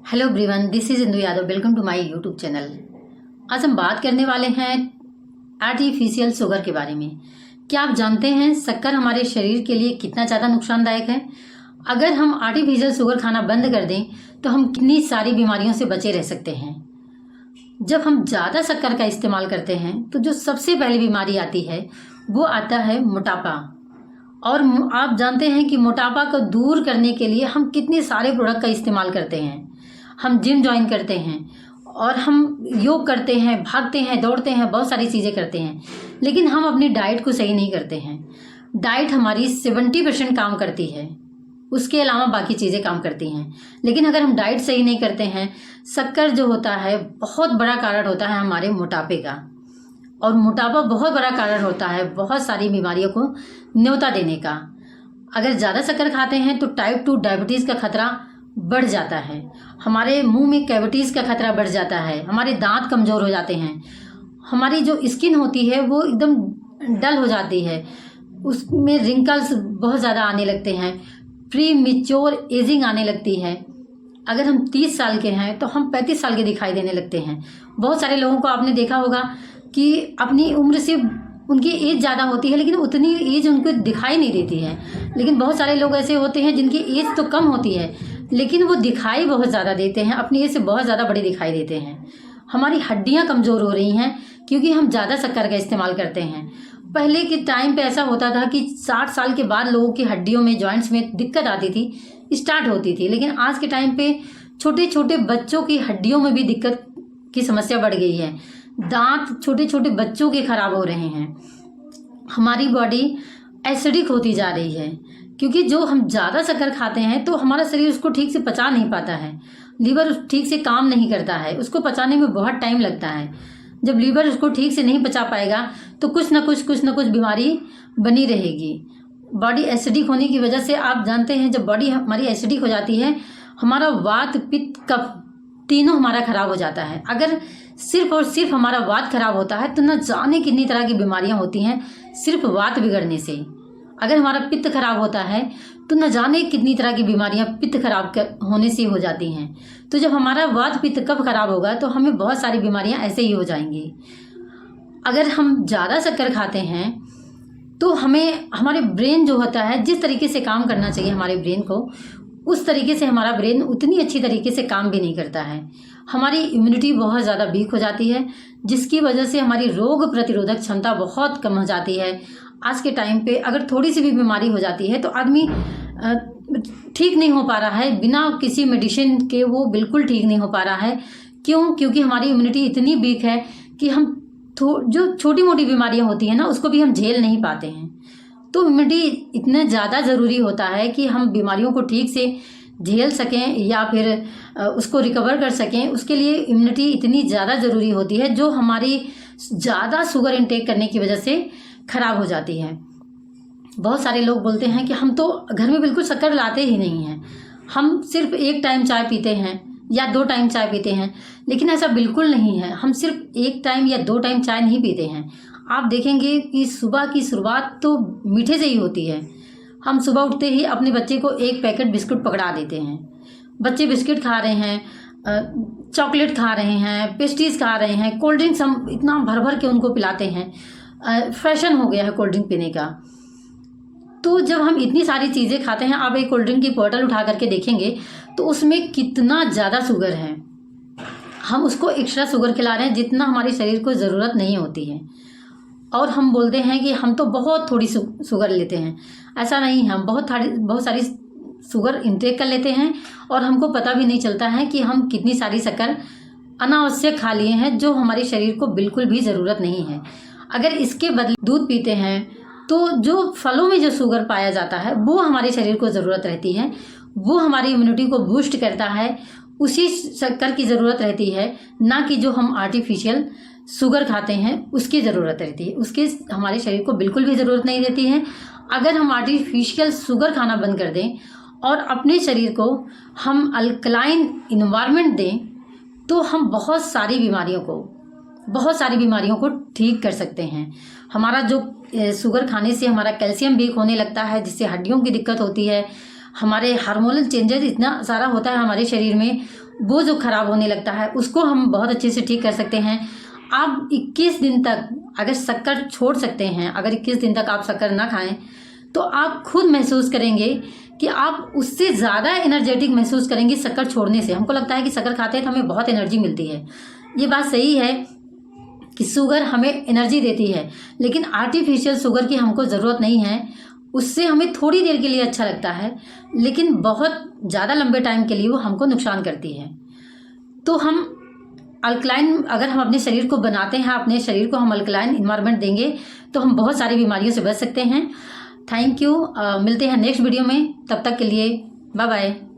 Hello everyone, this is Indu Yadav. Welcome to my YouTube channel. आज हम बात करने वाले हैं आर्टिफिशियल शुगर के बारे में। क्या आप जानते हैं शक्कर हमारे शरीर के लिए कितना ज़्यादा नुकसानदायक है? अगर हम आर्टिफिशियल शुगर खाना बंद कर दें तो हम कितनी सारी बीमारियों से बचे रह सकते हैं। जब हम ज़्यादा शक्कर का इस्तेमाल करते हैं तो जो सबसे पहली बीमारी आती है वो आता है मोटापा। और आप जानते हैं कि मोटापा को दूर करने के लिए हम कितने सारे प्रोडक्ट का इस्तेमाल करते हैं। हम जिम ज्वाइन करते हैं और हम योग करते हैं, भागते हैं, दौड़ते हैं, बहुत सारी चीज़ें करते हैं, लेकिन हम अपनी डाइट को सही नहीं करते हैं। डाइट हमारी 70% काम करती है, उसके अलावा बाकी चीज़ें काम करती हैं। लेकिन अगर हम डाइट सही नहीं करते हैं, शक्कर जो होता है बहुत बड़ा कारण होता है हमारे मोटापे का। और मोटापा बहुत बड़ा कारण होता है बहुत सारी बीमारियों को न्योता देने का। अगर ज़्यादा शक्कर खाते हैं तो टाइप 2 डायबिटीज़ का खतरा बढ़ जाता है, हमारे मुंह में कैविटीज़ का खतरा बढ़ जाता है, हमारे दांत कमज़ोर हो जाते हैं, हमारी जो स्किन होती है वो एकदम डल हो जाती है, उसमें रिंकल्स बहुत ज़्यादा आने लगते हैं, प्री मैच्योर एजिंग आने लगती है। अगर हम 30 साल के हैं तो हम 35 साल के दिखाई देने लगते हैं। बहुत सारे लोगों को आपने देखा होगा कि अपनी उम्र से उनकी एज ज़्यादा होती है लेकिन उतनी एज उनको दिखाई नहीं देती है। लेकिन बहुत सारे लोग ऐसे होते हैं जिनकी एज तो कम होती है लेकिन वो दिखाई बहुत ज़्यादा देते हैं, अपनी एज से बहुत ज़्यादा बड़े दिखाई देते हैं। हमारी हड्डियाँ कमज़ोर हो रही हैं क्योंकि हम ज़्यादा शक्कर का इस्तेमाल करते हैं। पहले के टाइम पे ऐसा होता था कि 60 साल के बाद लोगों की हड्डियों में, जॉइंट्स में दिक्कत आती थी, स्टार्ट होती थी। लेकिन आज के टाइम पे छोटे छोटे बच्चों की हड्डियों में भी दिक्कत की समस्या बढ़ गई है। दांत छोटे छोटे बच्चों के खराब हो रहे हैं। हमारी बॉडी एसिडिक होती जा रही है क्योंकि जो हम ज़्यादा शक्कर खाते हैं तो हमारा शरीर उसको ठीक से पचा नहीं पाता है। लीवर ठीक से काम नहीं करता है, उसको पचाने में बहुत टाइम लगता है। जब लीवर उसको ठीक से नहीं पचा पाएगा तो कुछ ना कुछ बीमारी बनी रहेगी। बॉडी एसिडिक होने की वजह से आप जानते हैं जब बॉडी हमारी एसिडिक हो जाती है, हमारा वात, पित्त, कफ तीनों हमारा खराब हो जाता है। अगर सिर्फ और सिर्फ हमारा वात खराब होता है तो न जाने कितनी तरह की बीमारियां होती हैं सिर्फ वात बिगड़ने से। अगर हमारा पित्त खराब होता है तो न जाने कितनी तरह की बीमारियां पित्त खराब होने से हो जाती हैं। तो जब हमारा वात, पित्त, कफ खराब होगा तो हमें बहुत सारी बीमारियां ऐसे ही हो जाएंगी। अगर हम ज़्यादा शक्कर खाते हैं तो हमें, हमारे ब्रेन जो होता है, जिस तरीके से काम करना चाहिए हमारे ब्रेन को, उस तरीके से हमारा ब्रेन उतनी अच्छी तरीके से काम भी नहीं करता है। हमारी इम्यूनिटी बहुत ज़्यादा वीक हो जाती है जिसकी वजह से हमारी रोग प्रतिरोधक क्षमता बहुत कम हो जाती है। आज के टाइम पे अगर थोड़ी सी भी बीमारी हो जाती है तो आदमी ठीक नहीं हो पा रहा है, बिना किसी मेडिसिन के वो बिल्कुल ठीक नहीं हो पा रहा है। क्यों? क्योंकि हमारी इम्यूनिटी इतनी वीक है कि हम जो छोटी मोटी बीमारियां होती हैं ना उसको भी हम झेल नहीं पाते हैं। तो इम्यूनिटी इतना ज़्यादा ज़रूरी होता है कि हम बीमारियों को ठीक से झेल सकें या फिर उसको रिकवर कर सकें। उसके लिए इम्यूनिटी इतनी ज़्यादा ज़रूरी होती है जो हमारी ज़्यादा शुगर इंटेक करने की वजह से ख़राब हो जाती है। बहुत सारे लोग बोलते हैं कि हम तो घर में बिल्कुल शक्कर लाते ही नहीं हैं, हम सिर्फ 1 टाइम चाय पीते हैं या 2 टाइम चाय पीते हैं। लेकिन ऐसा बिल्कुल नहीं है, हम सिर्फ 1 टाइम या 2 टाइम चाय नहीं पीते हैं। आप देखेंगे कि सुबह की शुरुआत तो मीठे से ही होती है। हम सुबह उठते ही अपने बच्चे को 1 पैकेट बिस्कुट पकड़ा देते हैं। बच्चे बिस्किट खा रहे हैं, चॉकलेट खा रहे हैं, पेस्ट्रीज खा रहे हैं, कोल्ड ड्रिंक्स हम इतना भर भर के उनको पिलाते हैं। फैशन हो गया है कोल्ड ड्रिंक पीने का। तो जब हम इतनी सारी चीज़ें खाते हैं, आप एक कोल्ड ड्रिंक की बोतल उठा करके देखेंगे तो उसमें कितना ज़्यादा शुगर है। हम उसको एक्स्ट्रा शुगर खिला रहे हैं जितना हमारे शरीर को ज़रूरत नहीं होती है। और हम बोलते हैं कि हम तो बहुत थोड़ी शुगर लेते हैं। ऐसा नहीं है, हम बहुत सारी शुगर इंटेक कर लेते हैं और हमको पता भी नहीं चलता है कि हम कितनी सारी शक्कर अनावश्यक खा लिए हैं जो हमारे शरीर को बिल्कुल भी ज़रूरत नहीं है। अगर इसके बदले दूध पीते हैं तो जो फलों में जो शुगर पाया जाता है वो हमारे शरीर को ज़रूरत रहती है, वो हमारी इम्यूनिटी को बूस्ट करता है, उसी शक्कर की ज़रूरत रहती है, ना कि जो हम आर्टिफिशियल शुगर खाते हैं उसकी ज़रूरत रहती है। उसके हमारे शरीर को बिल्कुल भी ज़रूरत नहीं रहती है। अगर हम आर्टिफिशियल शुगर खाना बंद कर दें और अपने शरीर को हम अल्कलाइन इन्वायरमेंट दें तो हम बहुत सारी बीमारियों को ठीक कर सकते हैं। हमारा जो शुगर खाने से हमारा कैल्शियम वीक होने लगता है जिससे हड्डियों की दिक्कत होती है, हमारे हार्मोनल चेंजेस इतना सारा होता है हमारे शरीर में, वो जो खराब होने लगता है उसको हम बहुत अच्छे से ठीक कर सकते हैं। आप 21 दिन तक अगर शक्कर छोड़ सकते हैं, अगर 21 दिन तक आप शक्कर ना खाएं, तो आप खुद महसूस करेंगे कि आप उससे ज़्यादा एनर्जेटिक महसूस करेंगे शक्कर छोड़ने से। हमको लगता है कि शक्कर खाते हैं तो हमें बहुत एनर्जी मिलती है। ये बात सही है कि शुगर हमें एनर्जी देती है, लेकिन आर्टिफिशियल शुगर की हमको ज़रूरत नहीं है। उससे हमें थोड़ी देर के लिए अच्छा लगता है, लेकिन बहुत ज़्यादा लंबे टाइम के लिए वो हमको नुकसान करती है। तो हम अल्कलाइन, अगर हम अपने शरीर को बनाते हैं, अपने शरीर को हम अल्कलाइन इन्वायरमेंट देंगे तो हम बहुत सारी बीमारियों से बच सकते हैं। Thank you. मिलते हैं नेक्स्ट वीडियो में, तब तक के लिए बाय बाय।